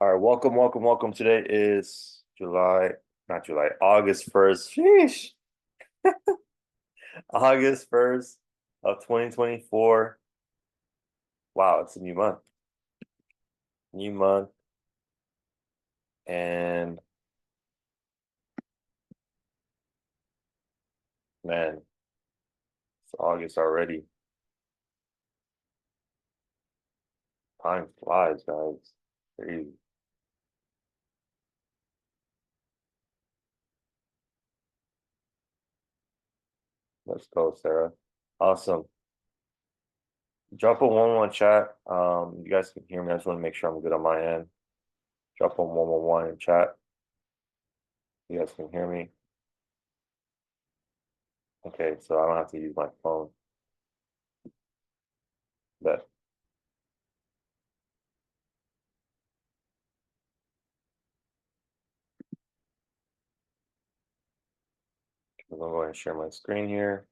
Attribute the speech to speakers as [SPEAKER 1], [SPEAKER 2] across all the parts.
[SPEAKER 1] All right, welcome. Today is not July, August 1st. Sheesh. August 1st of 2024. Wow, it's a new month. New month. And man, it's August already. Time flies, guys. Crazy. Let's go, Sarah. Awesome. Drop a 1-1 chat. You guys can hear me. I just want to make sure I'm good on my end. Drop a 1-1 in chat. You guys can hear me. Okay, so I don't have to use my phone. Bet. I'm going to go ahead and share my screen here.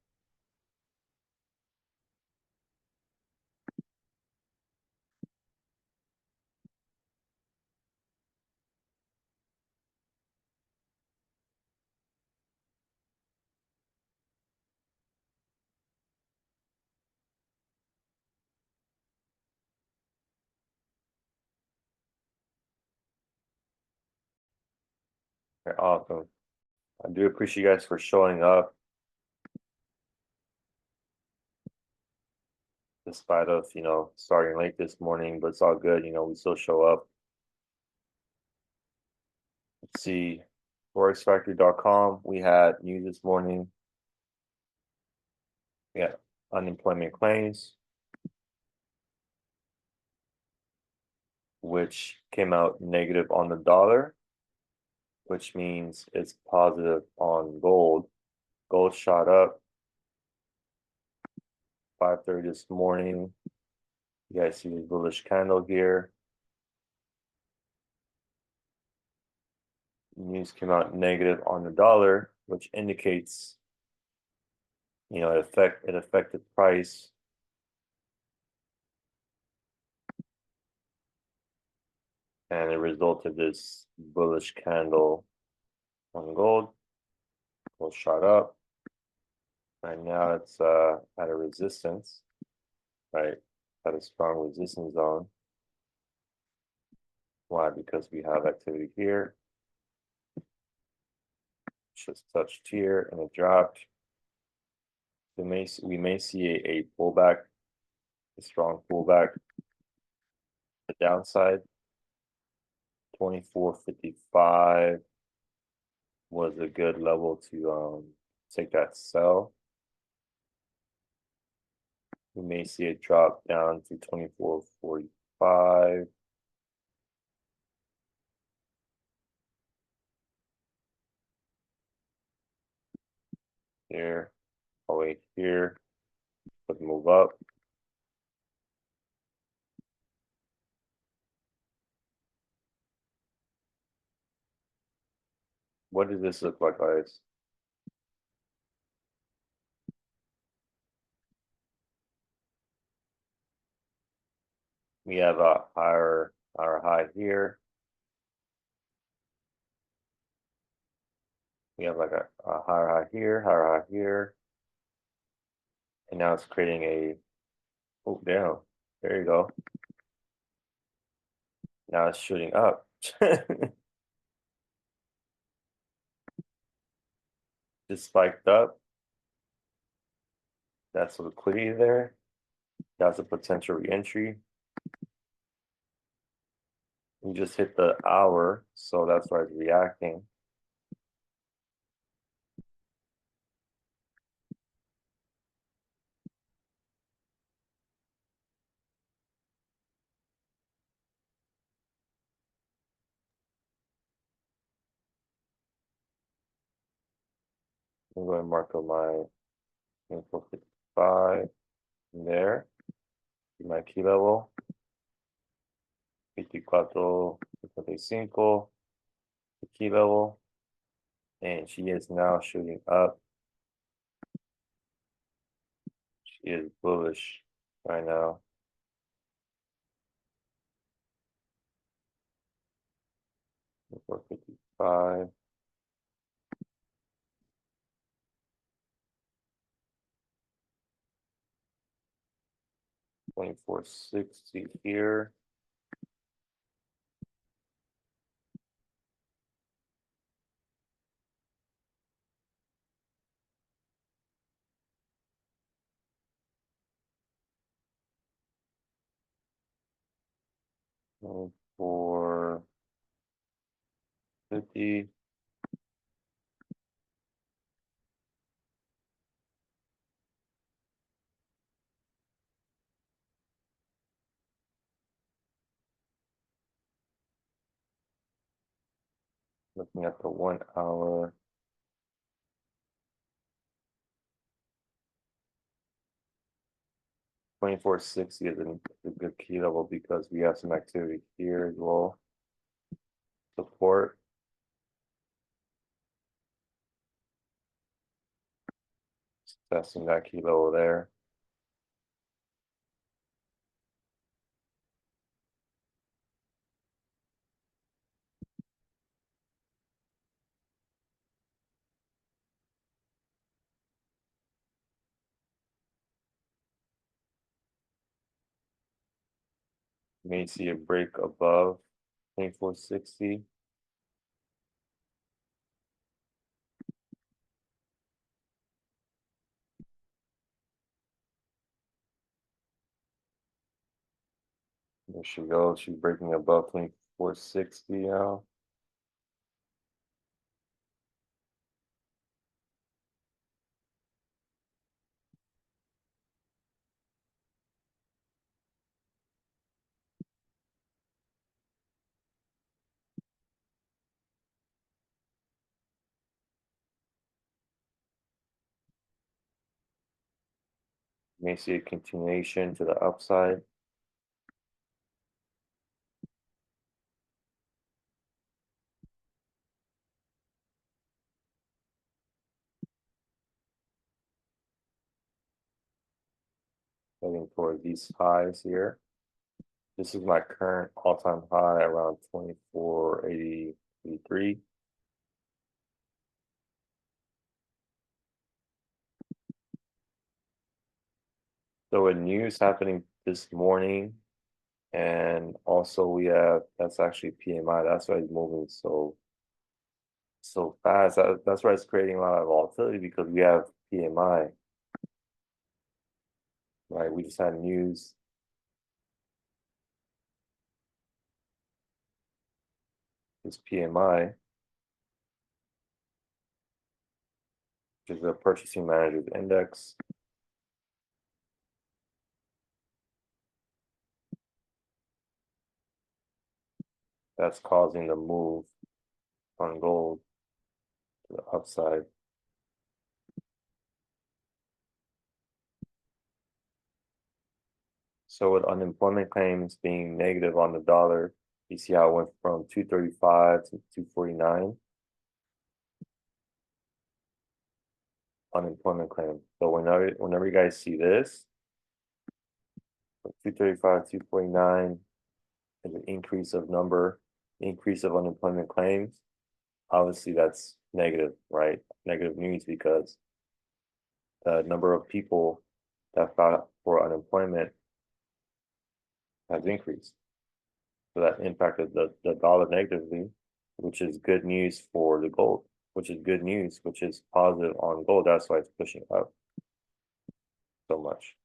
[SPEAKER 1] Okay, awesome. I do appreciate you guys for showing up, despite of, starting late this morning, but it's all good. We still show up. Let's see, forexfactory.com. We had news this morning. Yeah, unemployment claims, which came out negative on the dollar, which means it's positive on gold. Gold shot up 5:30 this morning. You guys see the bullish candle here. News came out negative on the dollar, which indicates, it affected price. And it resulted this bullish candle on gold. Gold shot up. Right now it's at a resistance, right? At a strong resistance zone. Why? Because we have activity here. Just touched here and it dropped. We may see a pullback, a strong pullback. The downside, 24.55 was a good level to take that sell. We may see it drop down to 24.45. Here, all the way here, but move up. What does this look like, guys? We have a higher high here. We have like a higher high here. And now it's creating oh, down. There you go. Now it's shooting up. Just spiked up. That's liquidity there. That's a potential reentry. We just hit the hour, so that's why it's reacting. I'm going to mark up my info 55 there. My key level. 54.55, the key level. And she is now shooting up. She is bullish right now. 455. 2460 here. And 450. Looking at the 1 hour. 2460 is a good key level because we have some activity here as well. Support. Testing that key level there. You may see a break above 2460. There she goes. She's breaking above 2460 now. You may see a continuation to the upside. Heading toward these highs here. This is my current all-time high around 2483. So with news happening this morning, and also we have that's actually PMI. That's why it's moving so fast. That's why it's creating a lot of volatility because we have PMI. Right, we just had news. This PMI, which is the Purchasing Managers Index. That's causing the move on gold to the upside. So with unemployment claims being negative on the dollar, you see how it went from 235 to 249. Unemployment claim. So whenever you guys see this, 235, 249 is an increase of unemployment claims. Obviously that's negative, right? Negative news because the number of people that filed for unemployment has increased. So that impacted the dollar negatively, which is good news for the gold, which is good news, which is positive on gold. That's why it's pushing up so much.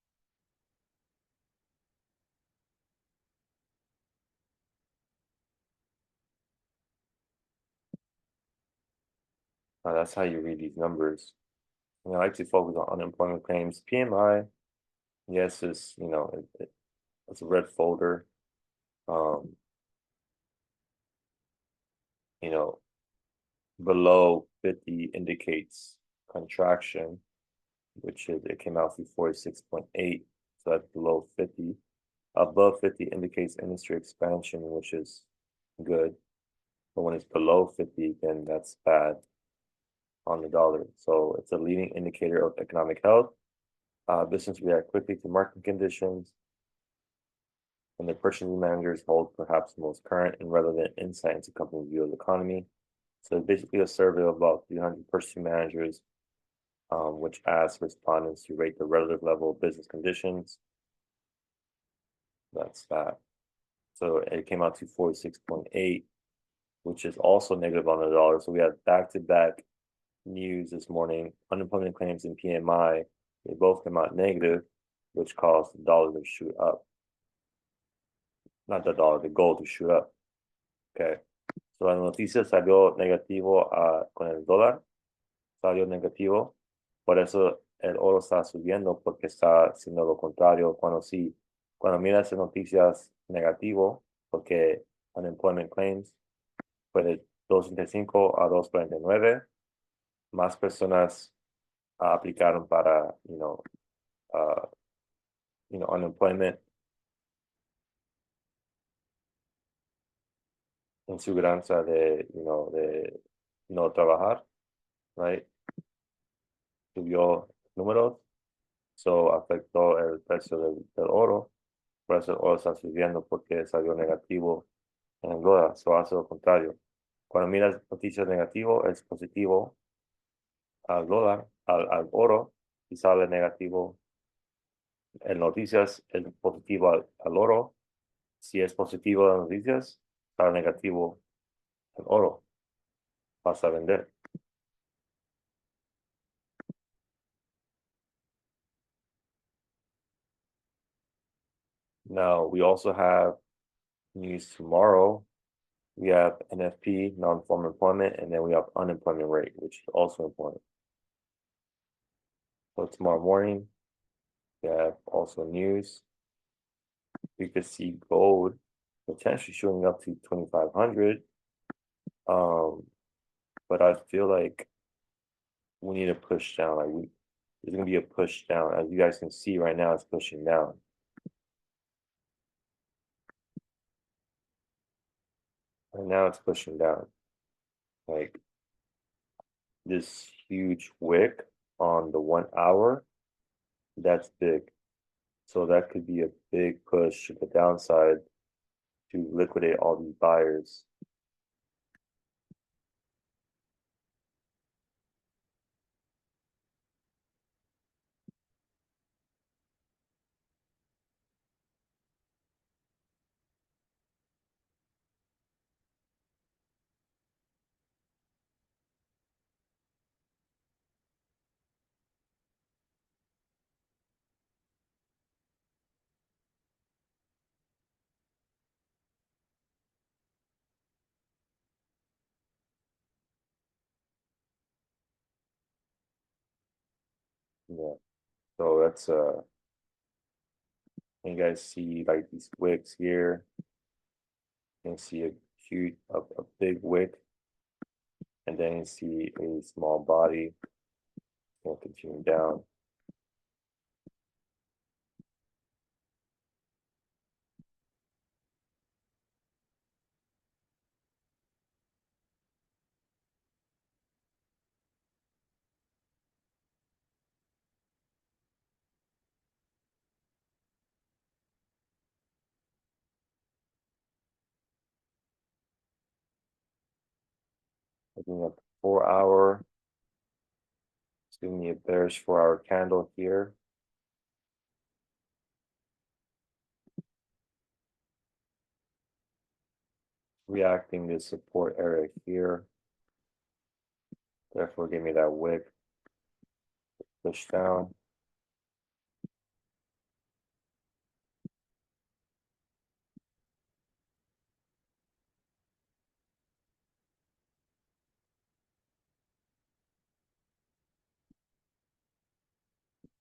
[SPEAKER 1] That's how you read these numbers. And I like to focus on unemployment claims. PMI, yes, it's a red folder. Um, you know, below 50 indicates contraction, which is it came out to 46.8, so that's below 50. Above 50 indicates industry expansion, which is good. But when it's below 50, then that's bad on the dollar. So it's a leading indicator of economic health. Business react quickly to market conditions. and the purchasing managers hold perhaps the most current and relevant insight into company view of the economy. So it's basically a survey of about 300 purchasing managers, which asks respondents to rate the relative level of business conditions. That's that. So it came out to 46.8, which is also negative on the dollar. So we have back-to-back news this morning. Unemployment claims and PMI, they both came out negative, which caused the dollar to shoot up. Not the dollar, the gold to shoot up. Okay. So la noticia salió negativo con el dólar, salió negativo. Por eso el oro está subiendo, porque está haciendo lo contrario. Cuando miras las noticias negativo, porque unemployment claims fue de 2.35 a 2.49, más personas aplicaron para, unemployment, inseguranza de no trabajar, right? Subió números, so afectó el precio del oro, por eso el oro está subiendo porque salió negativo en el dólar, so hace lo contrario. Cuando miras noticias negativo, es positivo al dólar, al oro, y sale negativo en noticias, es positivo al oro. Si es positivo en noticias, sale negativo el oro, vas a vender. Now, we also have news tomorrow. We have NFP, non-farm employment, and then we have unemployment rate, which is also important. So tomorrow morning, we have also news. We could see gold potentially showing up to 2,500. But I feel like we need a push down. There's gonna be a push down. As you guys can see right now, it's pushing down. And now it's pushing down. Like this huge wick on the 1 hour, that's big. So that could be a big push to the downside to liquidate all these buyers. Yeah. So that's you guys see like these wicks here. You can see a big wick, and then you see a small body. We'll continue down. Looking at the 4 hour, it's giving me a bearish 4 hour candle here. Reacting to support area here. Therefore, give me that wick. Push down.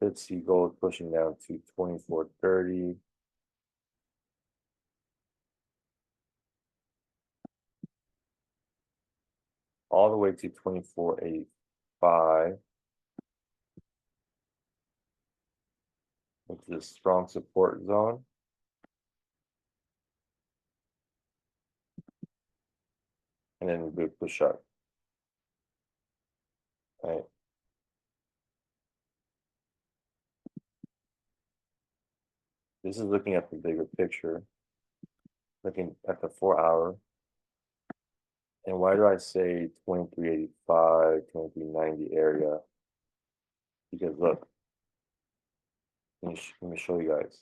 [SPEAKER 1] Let's see gold pushing down to 24.30. All the way to 24.85. Which is a strong support zone. And then we push up. Right. This is looking at the bigger picture. looking at the 4 hour. And why do I say 2385, 2390 area? Because look, let me show you guys.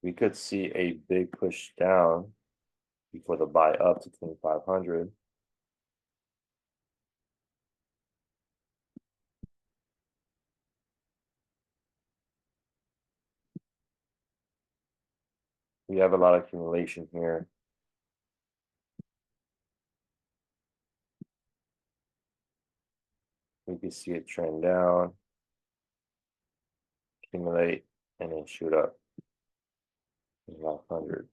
[SPEAKER 1] We could see a big push down before the buy up to 2500. We have a lot of accumulation here. We can see it trend down, accumulate, and then shoot up 100.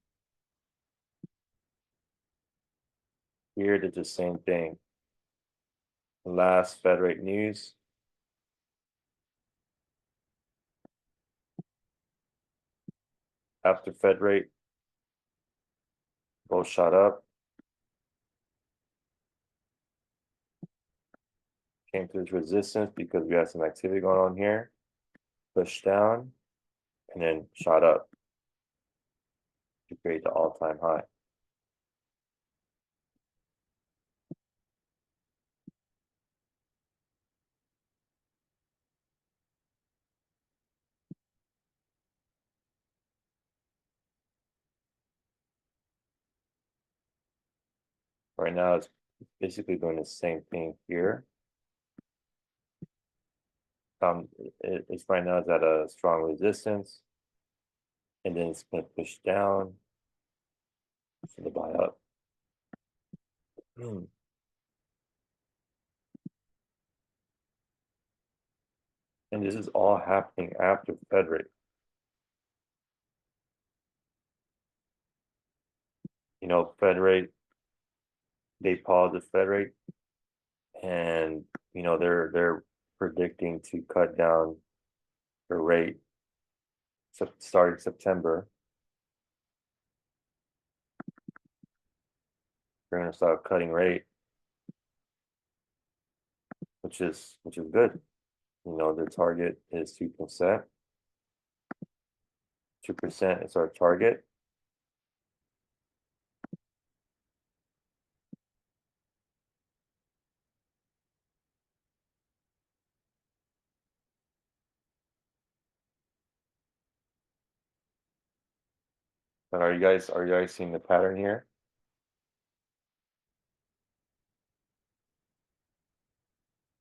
[SPEAKER 1] Here, did the same thing. Last Fed rate news. After Fed rate, both shot up. Came to this resistance because we had some activity going on here. Pushed down, and then shot up to create the all-time high. Right now, it's basically doing the same thing here. It's right now it's at a strong resistance, and then it's going to push down for the buy up. And this is all happening after Fed rate. You know, Fed rate, they paused the Fed rate, and you know they're predicting to cut down the rate starting September. They're going to start cutting rate, which is good. You know, their target is 2%. 2% is our target. But are you guys seeing the pattern here?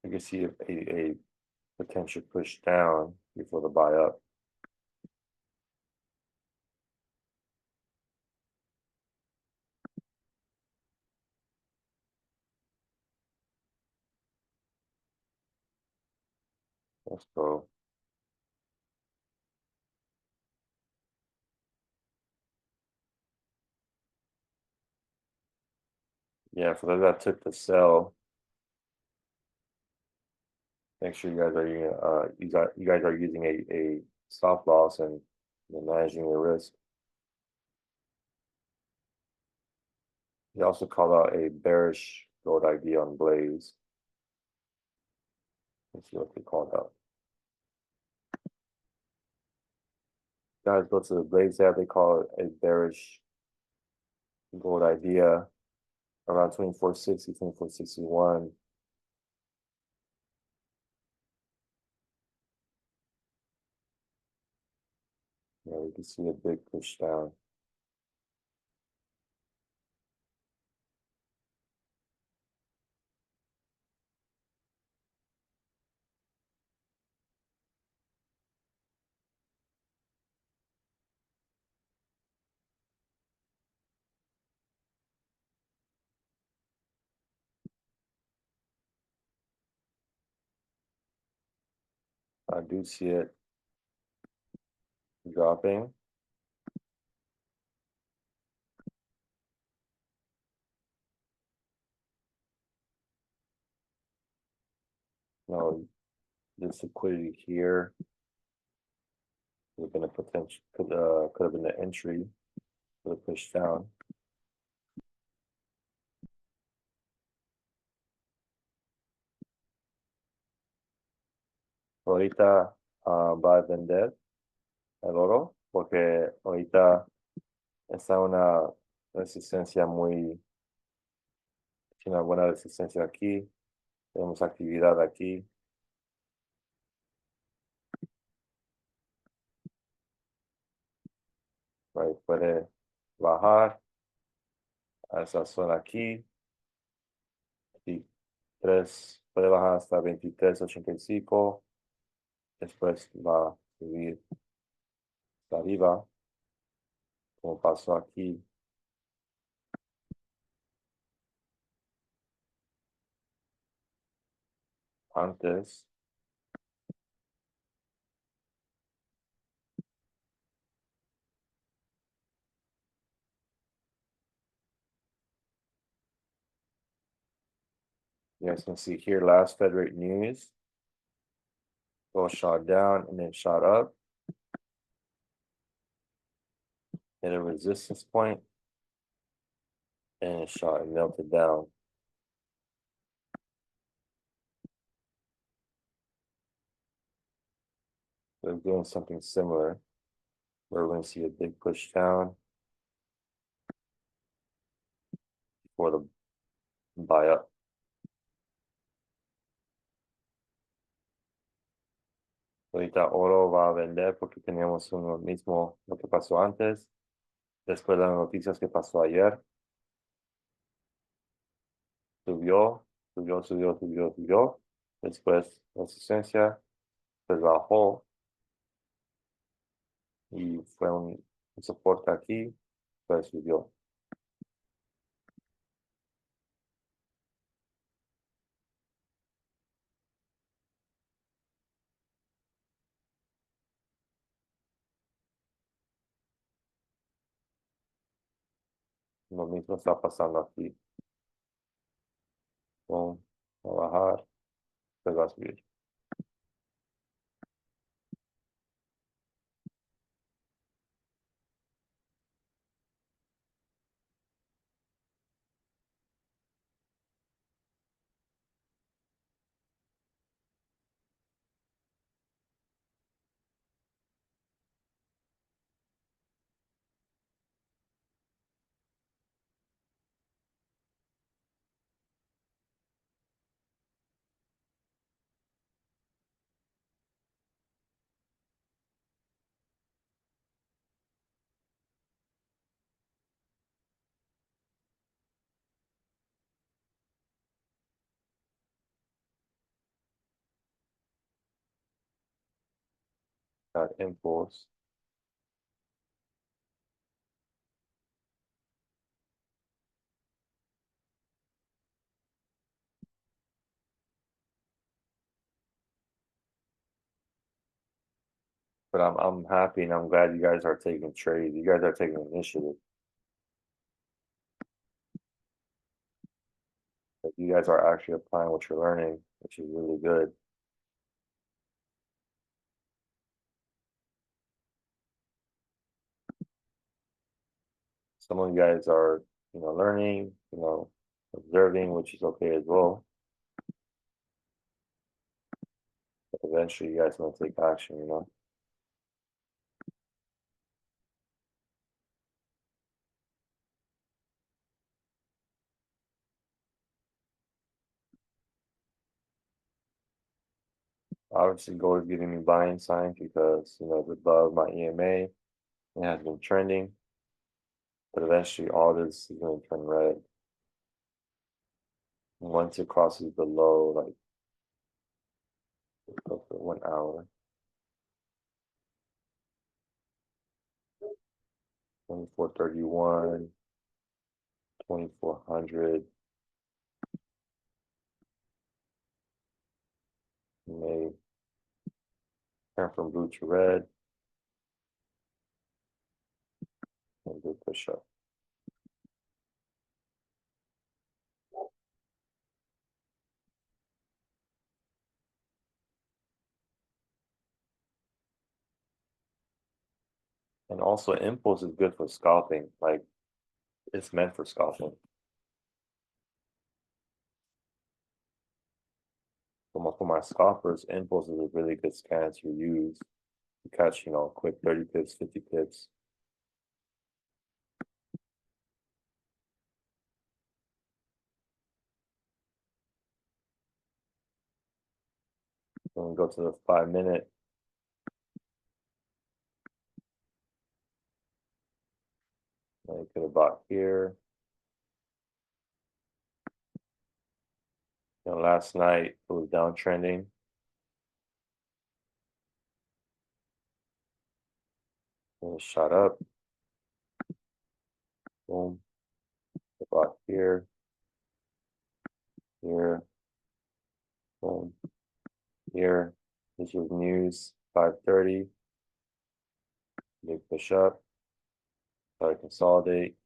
[SPEAKER 1] You can see a potential push down before the buy up. Let's go. Yeah, for those that took the sell, make sure you guys are using you guys are using a stop loss and managing your risk. He also called out a bearish gold idea on Blaze. Let's see what they called out. Guys, go to the Blaze app. They call it a bearish gold idea around 2460, 2461. Yeah, we can see a big push down. I do see it dropping. No, this liquidity here could have been a potential, could have been the entry for the push down. Ahorita va a vender el oro porque ahorita está una resistencia tiene una buena resistencia aquí, tenemos actividad aquí. Right, puede bajar a esa zona aquí y puede bajar hasta 23.85, después va a subir hasta arriba, como pasó aquí. Antes, you guys can see here last Fed rate news, gold shot down and then shot up, hit a resistance point, and it shot and melted down. We're doing something similar. We're going to see a big push down before the buy up. Ahorita oro va a vender porque teníamos uno mismo lo que pasó antes. Después de las noticias que pasó ayer, subió, subió, subió, subió, subió. Después resistencia, pues bajó y fue un soporte aquí, pues subió. Lo mismo está pasando aquí. Pum, va a bajar, pues va a subir. That impulse. But I'm happy and I'm glad you guys are taking trades. You guys are taking initiative. That you guys are actually applying what you're learning, which is really good. Some of you guys are, learning, observing, which is okay as well. But eventually, you guys will take action. Obviously, gold is giving me buying signs because it's above my EMA. It has been trending, but eventually, all this is going to turn red. And once it crosses below, like, let's go for 1 hour. 2431, 2400. May turn from blue to red and do push up. And also, impulse is good for scalping. Like, it's meant for scalping. for my scalpers, Impulse is a really good scan to use to catch, quick 30 pips, 50 pips. Then we go to the 5 minute. Then we could have bought here. Last night it was downtrending. And it shot up. Boom. Bought here. Here. Boom. Here. This was news. 5:30. Big push up. Try to consolidate.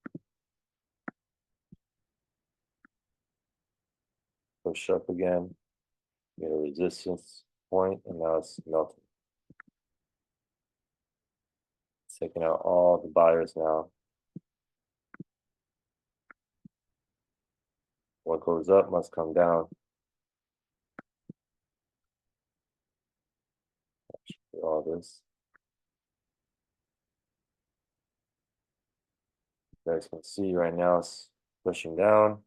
[SPEAKER 1] Push up again. Get a resistance point, and now it's melting. It's taking out all the buyers now. What goes up must come down. All this. You guys can see right now it's pushing down.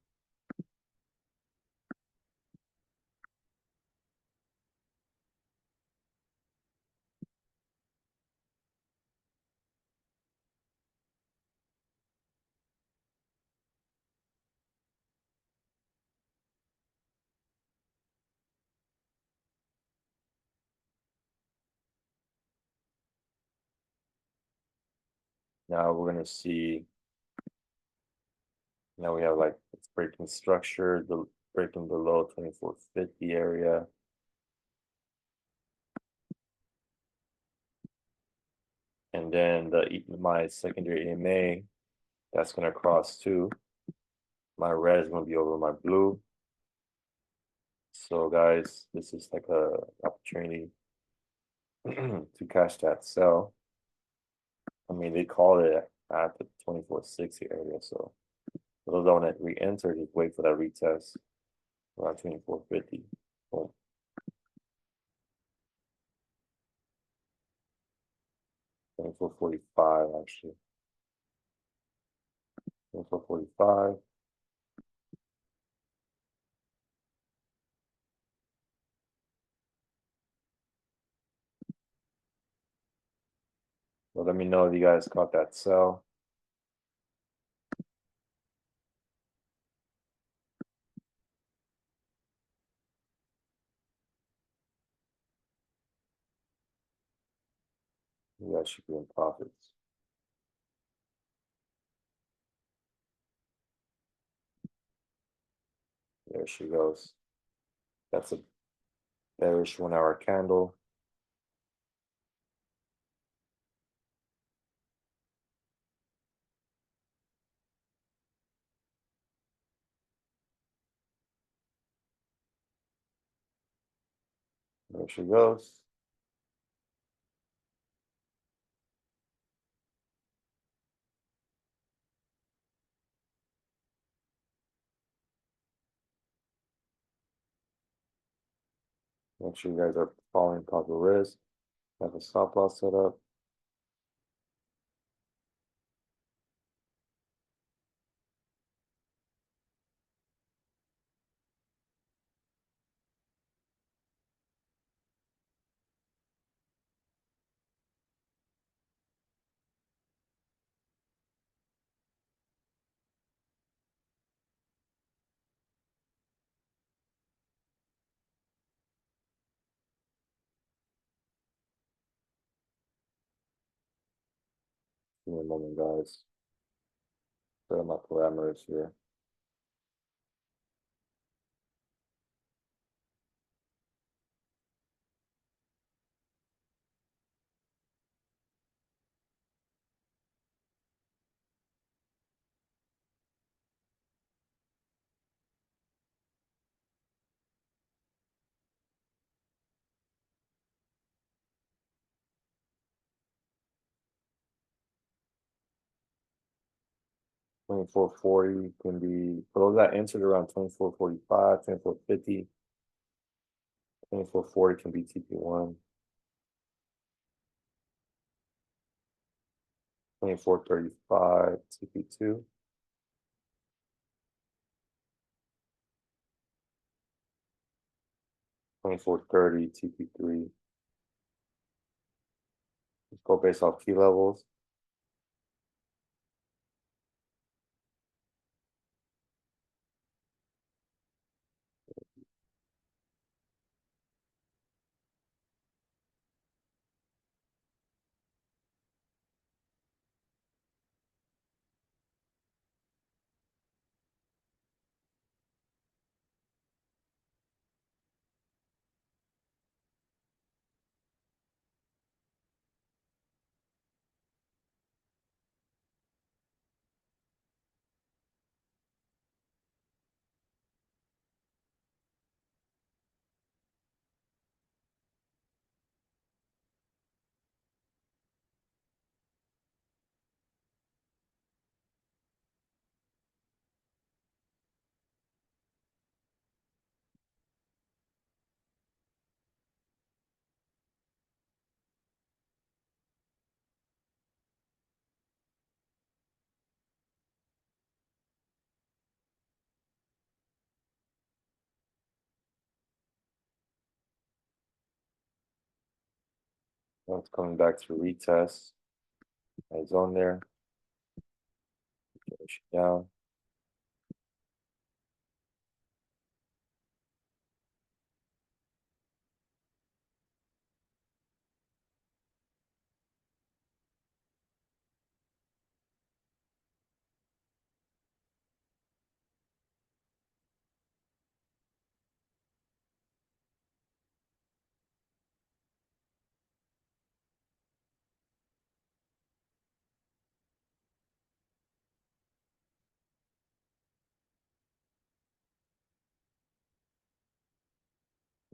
[SPEAKER 1] Now we're gonna see. Now we have like it's breaking structure, the breaking below 2450 area. And then my secondary EMA, that's gonna cross too. My red is gonna be over my blue. So guys, this is like a opportunity to catch that sell. I mean, they called it at the 2460 area, so for those that want to re-enter, just wait for that retest around 2450. Boom. 2445 actually. 2445. Well, let me know if you guys caught that sell. You guys should be in profits. There she goes. That's a bearish 1 hour candle. There she goes. Make sure you guys are following proper risk. Have a stop loss set up. Give me a moment, guys. Set up my parameters here. $24.40 can be, for those that entered around 24.45, 24.50, 2440 can be TP1. 2435 TP2. 2430 TP3. Let's go based off key levels. Now it's coming back to retest. It's on there. Push it down.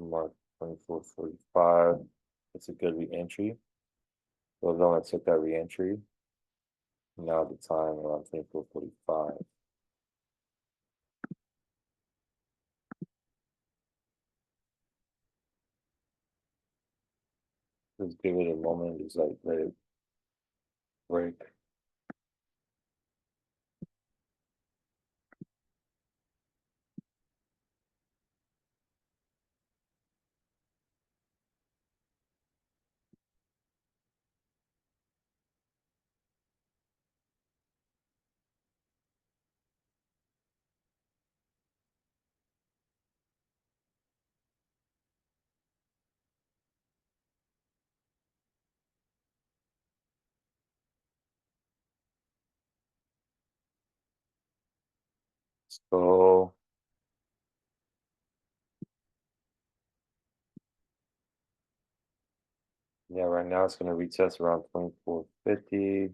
[SPEAKER 1] Mark 2445. It's a good re-entry. So then I took that re-entry. Now the time around 2445. Just give it a moment, just like let it break. So yeah, right now it's gonna retest around 2450.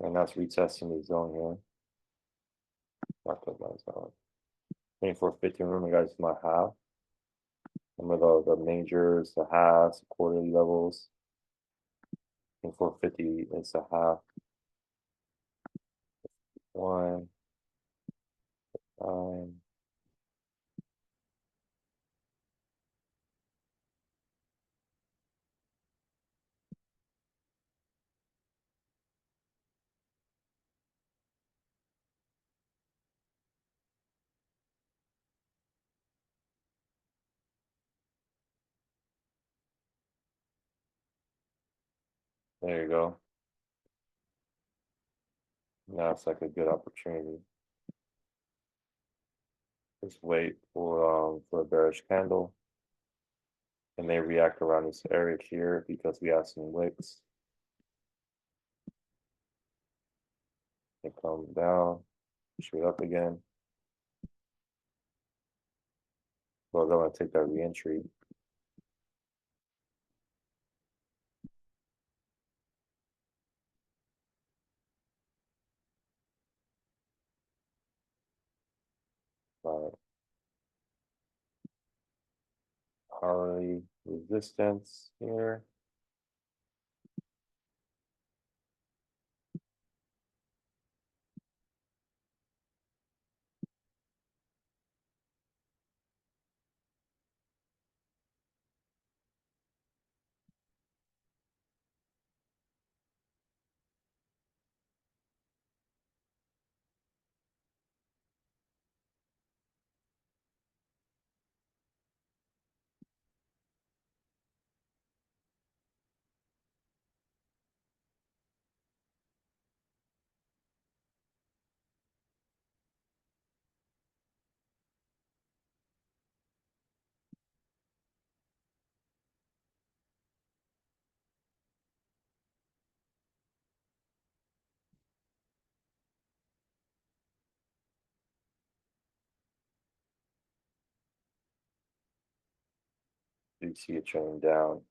[SPEAKER 1] And that's retesting the zone here. Mark up my zone. 2450. Remember guys, it's my half. Remember the majors, the halves, the quarterly levels. 2450 is a half. 1, 9. There you go. Now it's like a good opportunity. Just wait for a bearish candle. And they react around this area here because we have some wicks. They come down, shoot up again. So they're gonna take that re-entry. Hourly resistance here. You see it trending down.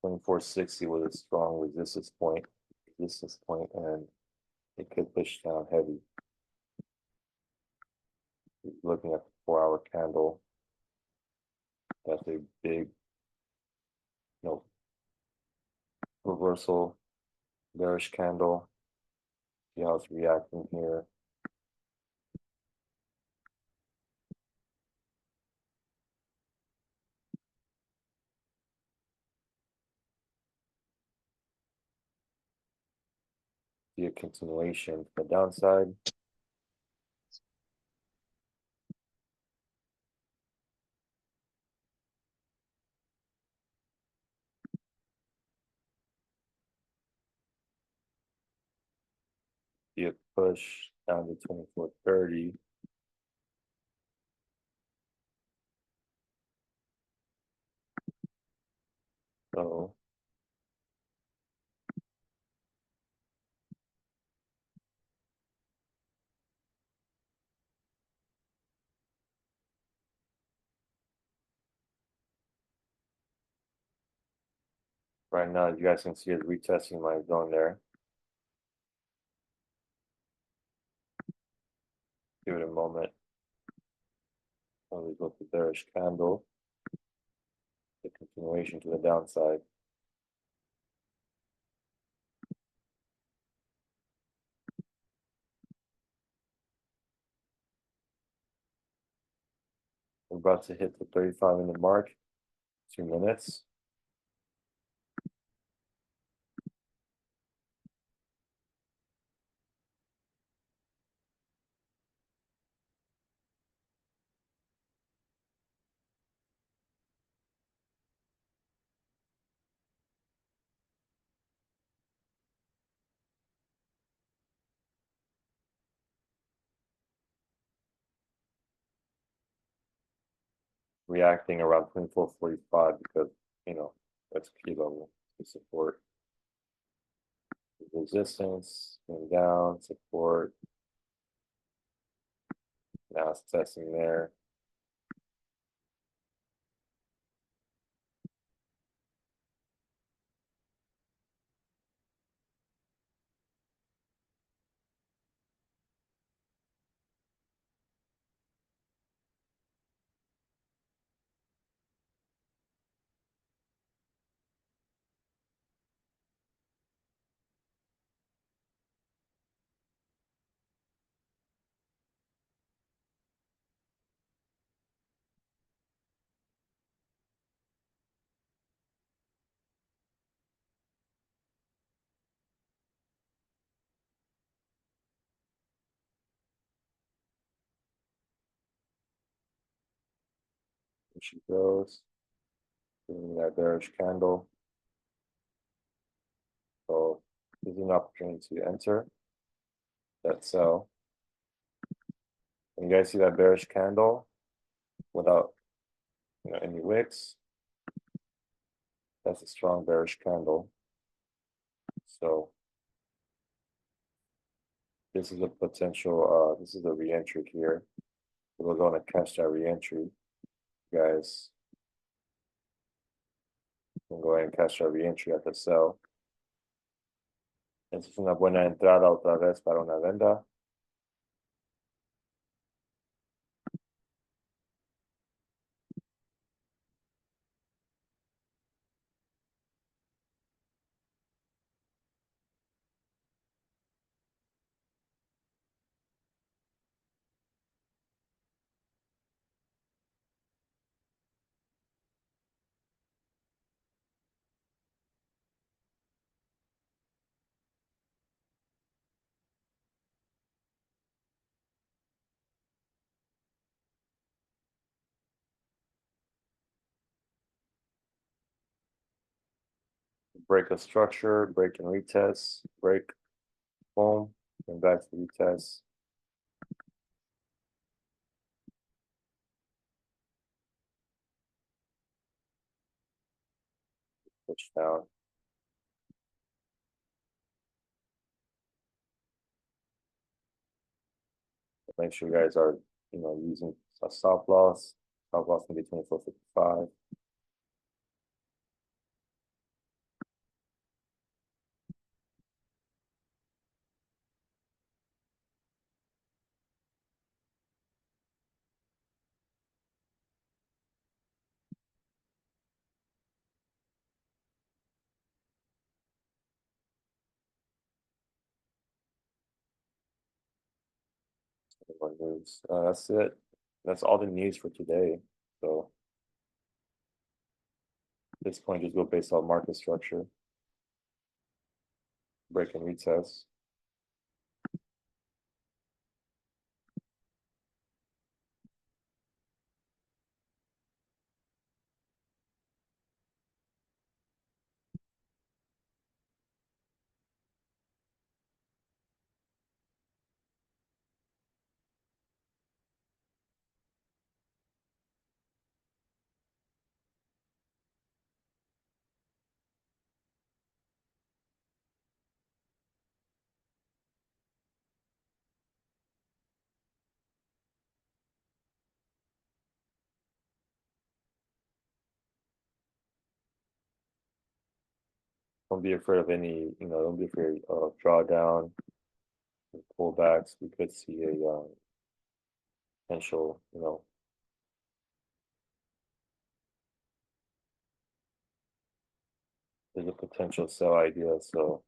[SPEAKER 1] $24.60 was a strong resistance point, and it could push down heavy. Looking at the 4-hour candle, that's a big, reversal bearish candle. See how it's reacting here. See a continuation to the downside. See a push down to 24.30. So right now, you guys can see it retesting my zone there. Give it a moment. We go to bearish candle. The continuation to the downside. We're about to hit the 35-minute mark. 2 minutes. Reacting around 24.45 because that's key level to support. Resistance, going down, support. Now it's testing there. Here she goes. Giving that bearish candle. So this is an opportunity to enter that sell. And you guys see that bearish candle without any wicks? That's a strong bearish candle. So this is a potential, this is a re-entry here. We're going to catch that re-entry. Guys, can go ahead and catch that re-entry at the sell. Esa es una buena entrada otra vez para una venda. Break a structure, break and retest, break, boom, and back to retest. Push down. make sure you guys are, using a stop loss. Stop loss can be 24.55. News. That's it. That's all the news for today. So at this point, just go based on market structure, break and retest. Don't be afraid of any, don't be afraid of drawdown, pullbacks. We could see a potential, there's a potential sell idea. So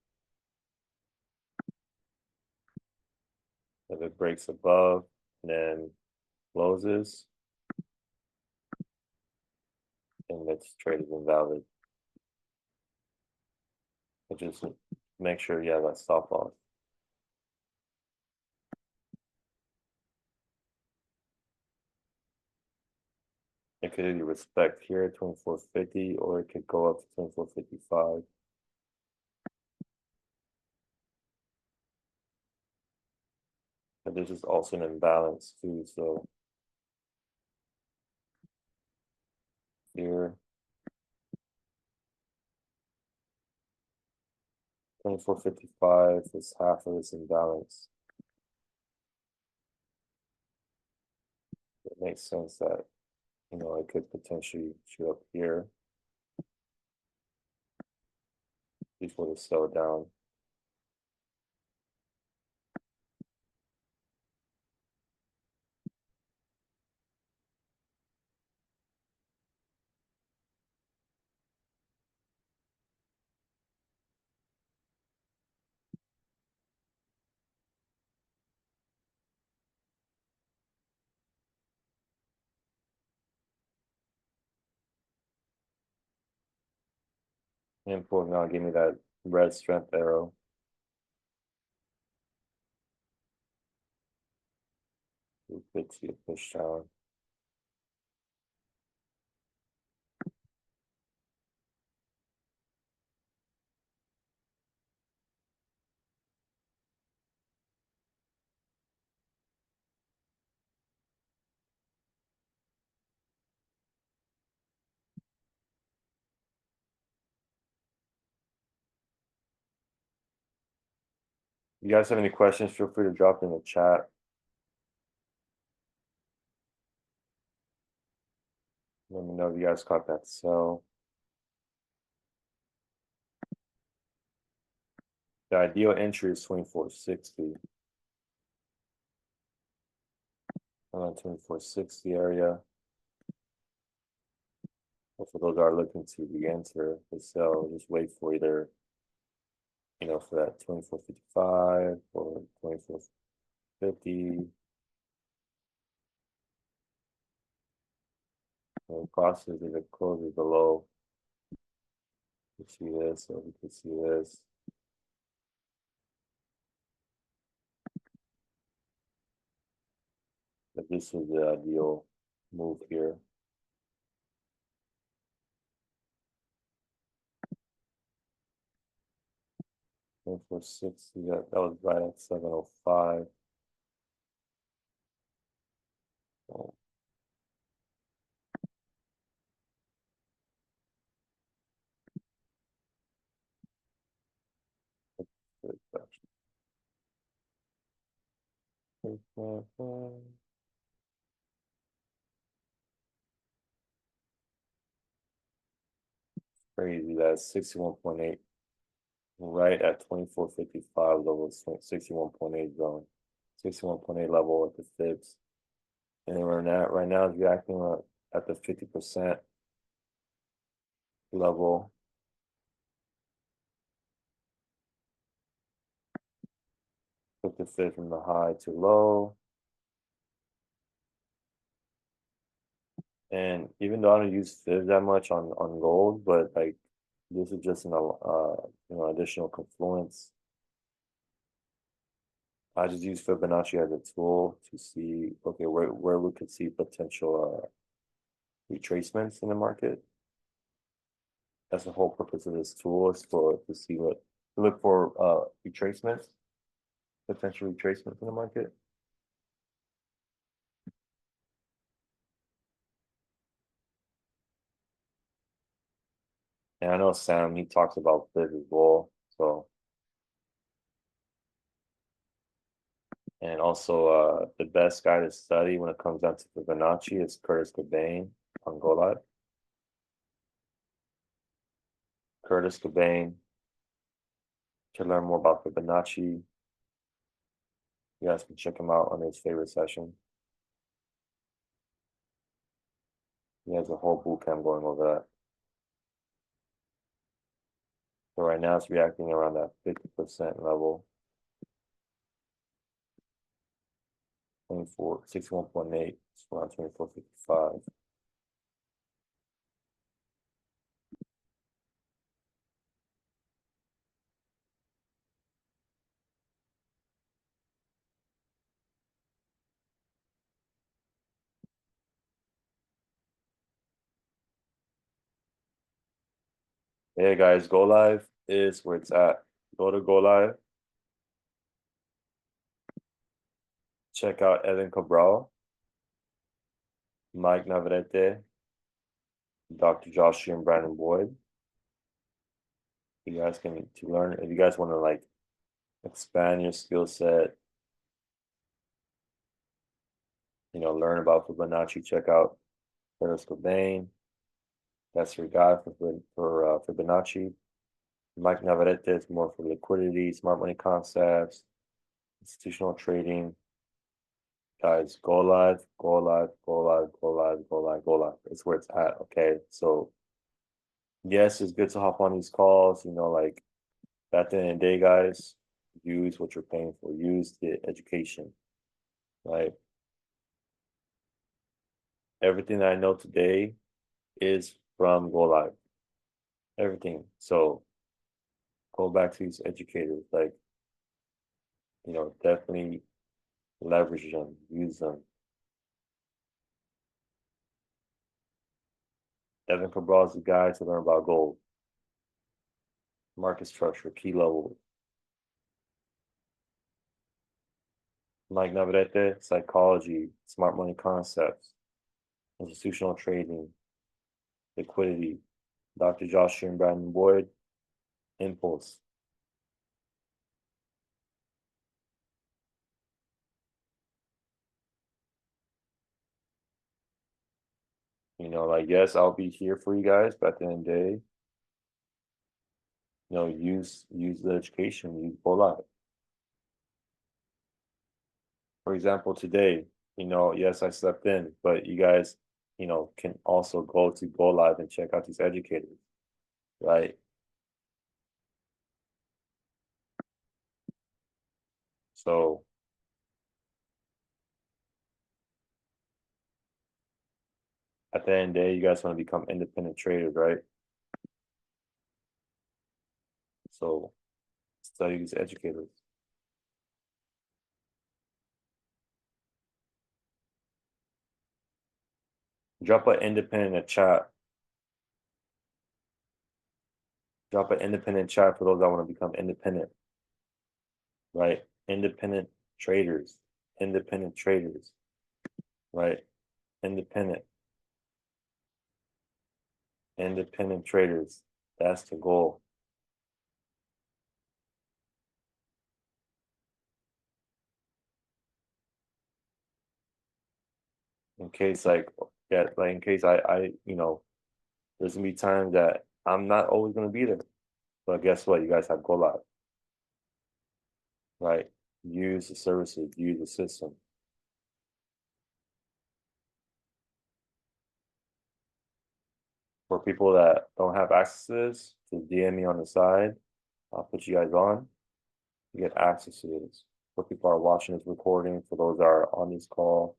[SPEAKER 1] if it breaks above and then closes, then this trade is invalid. But just make sure you have that stop loss. It could either respect here at 24.50 or it could go up to 24.55. But this is also an imbalance too, so here 24.55 is half of this imbalance. It makes sense that it could potentially shoot up here before they slow down. Import now give me that red strength arrow. We could see a push down. If you guys have any questions, feel free to drop in the chat. Let me know if you guys caught that sell. The ideal entry is 24.60. Around 24.60 area. But for those that are looking to re-enter the sell, just wait for either, for that 24.55 or 24.50. And crosses if it closes below. You see this, or we can see this. But this is the ideal move here. And for 60, that was right at 705. Oh, Crazy, that's 61.8. Right at 2455 level, 61.8 zone. 61.8 level at the fibs. And then right now is reacting at the 50% level. Put the fib from the high to low. And even though I don't use fibs that much on gold, but like this is just an additional confluence. I just use Fibonacci as a tool to see where we could see potential retracements in the market. That's the whole purpose of this tool, is to look for retracements, potential retracements in the market. And I know Sam, he talks about fibs as well. So, and also the best guy to study when it comes down to Fibonacci is Curtis Cobain on GoLive. Curtis Cobain, to learn more about Fibonacci, you guys can check him out on his favorite session. He has a whole boot camp going over that. So right now it's reacting around that 50% level. 61.8, it's around 2455. Hey guys, GoLive is where it's at. Go to GoLive. Check out Evan Cabral, Mike Navarrete, Dr. Joshua and Brandon Boyd. You guys can learn if you guys want to like expand your skill set, learn about Fibonacci, check out Curtis Cobain. That's your guy for Fibonacci. Mike Navarrete is more for liquidity, smart money concepts, institutional trading. Guys, go live, go live, go live, go live, go live, go live. It's where it's at. Okay. So yes, it's good to hop on these calls, like at the end of the day, guys, use what you're paying for. Use the education. Right. Everything that I know today is from Go Live. Everything. So go back to these educators. Like, definitely leverage them, use them. Evan Cabral is the guy to learn about gold, market structure, key levels. Mike Navarrete, psychology, smart money concepts, institutional trading, liquidity. Dr. Joshua and Brandon Boyd, impulse. Like, yes, I'll be here for you guys, but at the end of the day, use the education, use Bolai. For example, today, yes, I slept in, but you guys, can also go to Go Live and check out these educators, right? So at the end of the day, you guys want to become independent traders, right? So study these educators. Drop an independent chat. Drop an independent chat for those that want to become independent, right? Independent traders, independent traders, right? Independent, independent traders. That's the goal. in case like in case there's gonna be times that I'm not always gonna be there. But guess what? You guys have go live, right? Use the services, use the system. For people that don't have access to this, to DM me on the side. I'll put you guys on. You get access to this. For people who are watching this recording, for those that are on this call,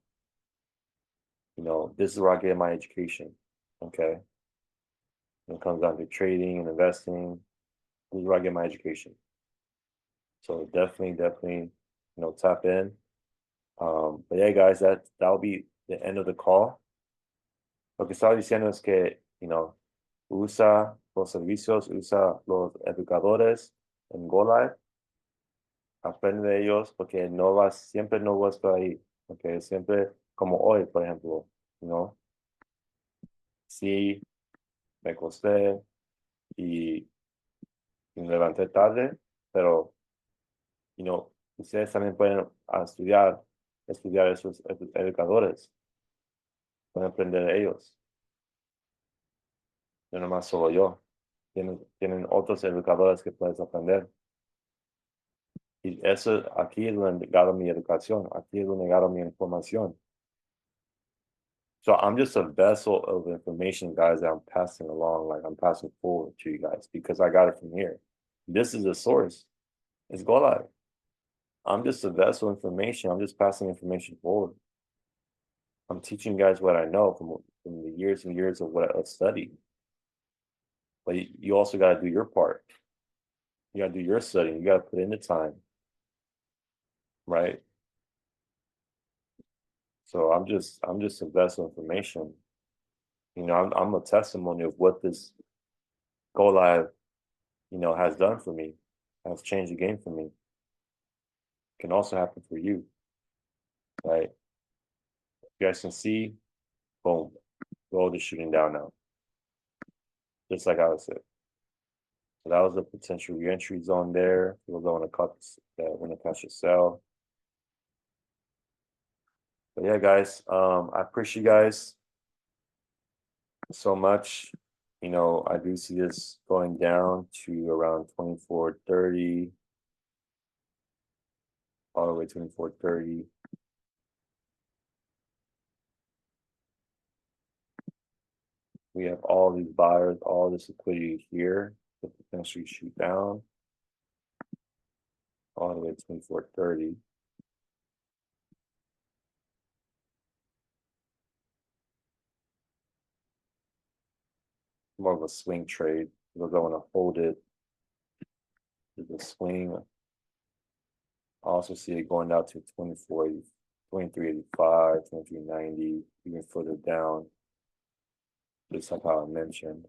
[SPEAKER 1] this is where I get my education. Okay. When it comes down to trading and investing, this is where I get my education. So definitely, tap in. But yeah, guys, that'll be the end of the call. Lo que estaba diciendo es que, usa los servicios, usa los educadores en GoLive, aprende de ellos porque siempre no vas a estar ahí, porque siempre, como hoy, por ejemplo, sí, me acosté y me levanté tarde, pero, ustedes también pueden estudiar esos educadores, pueden aprender de ellos, no nomás solo yo, tienen otros educadores que puedes aprender. Y eso, aquí es donde agarro mi educación, aquí es donde agarro mi información. So I'm just a vessel of information, guys, that I'm passing along, like I'm passing forward to you guys because I got it from here. This is the source. It's Go Live. I'm just a vessel of information. I'm just passing information forward. I'm teaching you guys what I know from the years and years of what I've studied. But you also got to do your part. You got to do your studying. You got to put in the time, right? So I'm just a vessel of information. I'm a testimony of what this Go Live, has done for me, has changed the game for me. Can also happen for you, right? You guys can see, boom, gold is shooting down now, just like I said. So that was a potential re-entry zone there. People don't want to cut when to catch a sell. But yeah, guys, I appreciate you guys so much. I do see this going down to around 24.30, all the way 24.30. We have all these buyers, all this liquidity here to potentially shoot down all the way to 24.30. More of a swing trade because I want to hold it. There's a swing. I also see it going down to 24.80, 23.85, 23.90, even further down. Just like how I mentioned.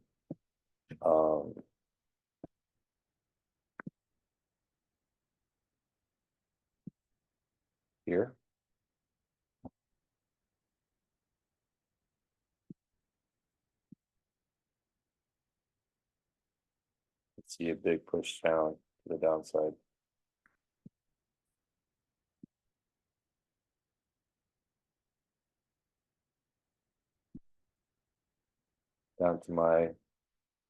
[SPEAKER 1] Here. Let's see a big push down to the downside. Down to my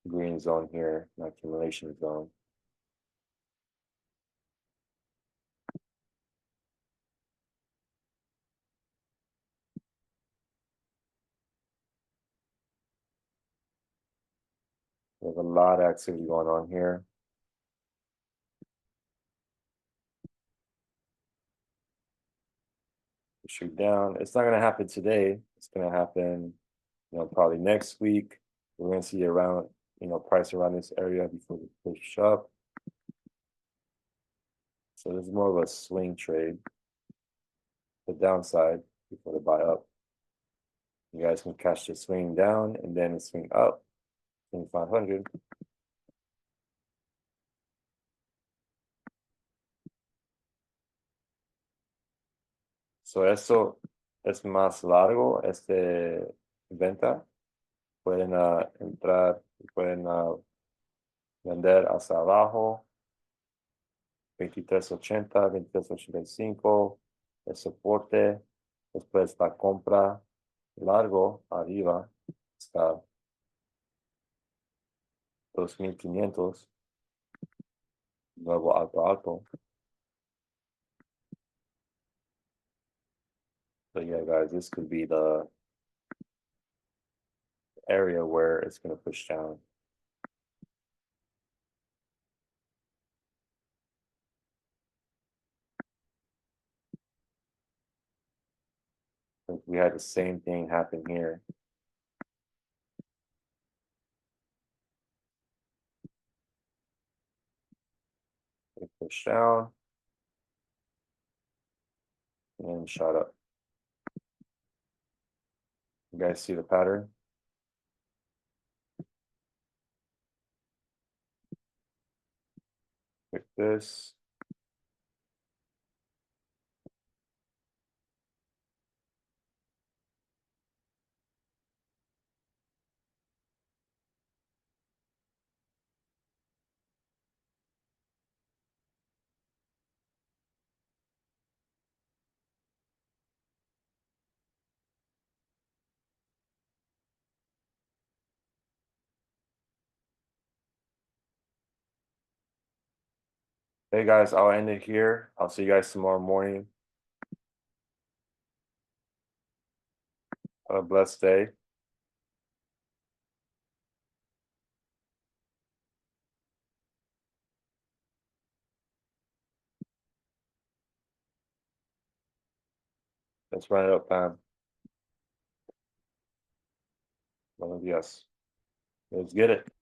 [SPEAKER 1] green zone here, my accumulation zone. There's a lot of activity going on here. Shoot down. It's not going to happen today. It's going to happen, probably next week. We're going to see around, price around this area before we push up. So this is more of a swing trade. The downside before the buy up. You guys can catch the swing down and then the swing up, 2,500. So eso es más largo, venta. Pueden entrar, pueden vender hacia abajo, 23.80, 23.85, el soporte, después la compra largo arriba está 2500. Nuevo alto alto. So yeah, guys, this could be the area where it's going to push down. We had the same thing happen here. It pushed down and shot up. You guys see the pattern? Like this. Hey guys, I'll end it here. I'll see you guys tomorrow morning. Have a blessed day. Let's run it up, Pam. Buenos días. Let's get it.